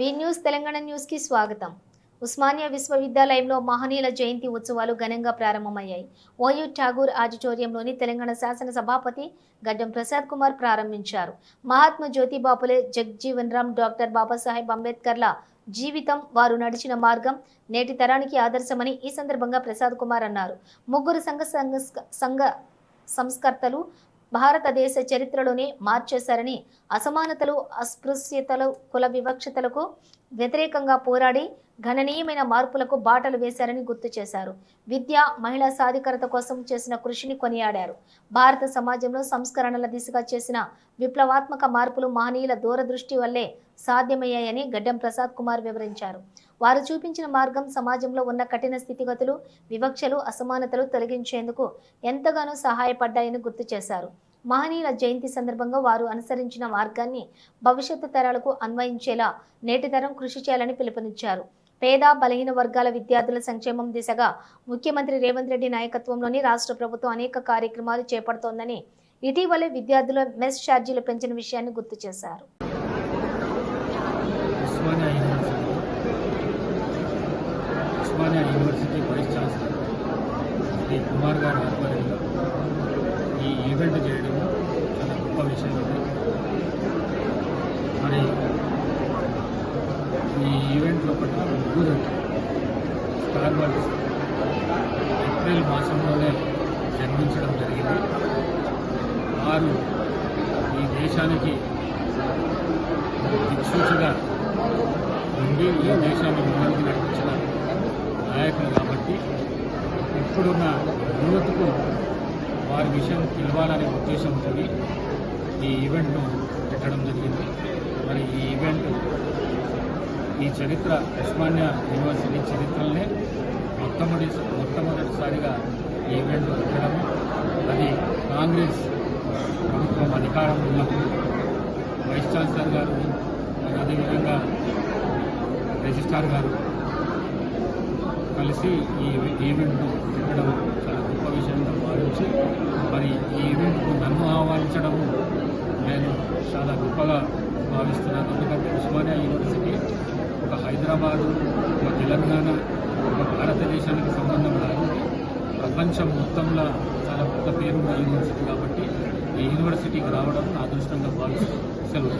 వి news Telangana news కి స్వాగతం. ఉస్మానియా విశ్వవిద్యాలయంలో మహనీయుల జయంతి ఉత్సవాలు ఘనంగా ప్రారంభమయ్యాయి. ఓయూ ఠాగూర్ ఆడిటోరియంలోని తెలంగాణ శాసన సభాపతి గడ్డం ప్రసాద్ కుమార్ ప్రారంభించారు. మహాత్మా జ్యోతిబా ఫులే, జగజీవన్ రామ్, డాక్టర్ బాబాసాహెబ్ అంబేద్కర్ల జీవితం, వారు నడిచిన మార్గం నేటి తరానికి ఆదర్శమని ఈ సందర్భంగా ప్రసాద్ కుమార్ అన్నారు. ముగ్గురు సంఘ సంస్కర్తలు భారతదేశ చరిత్రలోనే మార్చేశారని, అసమానతలు, అస్పృశ్యతలు, కుల వివక్షతలకు వ్యతిరేకంగా పోరాడి గణనీయమైన మార్పులకు బాటలు వేశారని గుర్తు చేశారు. విద్య, మహిళా సాధికారత కోసం చేసిన కృషిని కొనియాడారు. భారత సమాజంలో సంస్కరణల దిశగా చేసిన విప్లవాత్మక మార్పులు మహనీయుల దూరదృష్టి వల్లే సాధ్యమయ్యాయని గడ్డం ప్రసాద్ కుమార్ వివరించారు. వారు చూపించిన మార్గం సమాజంలో ఉన్న కఠిన స్థితిగతులు, వివక్షలు, అసమానతలు తొలగించేందుకు ఎంతగానో సహాయపడ్డాయని గుర్తు చేశారు. మహనీయుల జయంతి సందర్భంగా వారు అనుసరించిన మార్గాన్ని భవిష్యత్తు తరాలకు అన్వయించేలా నేటి తరం కృషి చేయాలని పిలుపునిచ్చారు. పేద, బలహీన వర్గాల విద్యార్థుల సంక్షేమం దిశగా ముఖ్యమంత్రి రేవంత్ రెడ్డి నాయకత్వంలోని రాష్ట్ర ప్రభుత్వం అనేక కార్యక్రమాలు చేపడుతోందని, ఇటీవలే విద్యార్థుల మెస్ ఛార్జీలు పెంచిన విషయాన్ని గుర్తు చేశారు. Osmania university vice chancellor Shri Kumar గారు ఆధ్వర్యంలో ఈ ఈవెంట్ చేయడం చాలా గొప్ప విషయం. మరి ఈ ఈవెంట్లో పట్ల ముగ్గురు స్టార్ బర్డ్స్ ఏప్రిల్ మాసంలోనే జన్మించడం జరిగింది. వారు ఈ దేశానికి దిక్సూచిగా ఉండి ఈ దేశాన్ని ముందుకు నడిపించిన నాయకులు కాబట్టి ఇప్పుడున్న యువతకు వారి విషయం తెలవాలనే ఉద్దేశంతో ఈ ఈవెంట్ను పెట్టడం జరిగింది. మరి ఈ ఈవెంట్ ఈ చరిత్ర ఉస్మానియా యూనివర్సిటీ చరిత్రలనే మొట్టమొదటిసారిగా ఈ ఈవెంట్ పెట్టడం, అది కాంగ్రెస్ ప్రభుత్వం అధికారం ఉన్నప్పుడు వైస్ ఛాన్సలర్ గారు, అదేవిధంగా రిజిస్ట్రార్ గారు కలిసి ఈ ఈవెంట్ను పెట్టడం చాలా గొప్ప విషయంగా భావించి, మరి ఈ ఈవెంట్కు నన్ను ఆహ్వానించడము నేను చాలా గొప్పగా భావిస్తున్నాను. ఎందుకంటే ఉస్మానియా యూనివర్సిటీ ఒక హైదరాబాదు, ఒక తెలంగాణ, ఒక భారతదేశానికి సంబంధం కాదు, ప్రపంచం మొత్తంలో చాలా గొప్ప పేరున్న యూనివర్సిటీ కాబట్టి ఈ యూనివర్సిటీకి రావడం నా అదృష్టంగా భావిస్తూ సెలవు.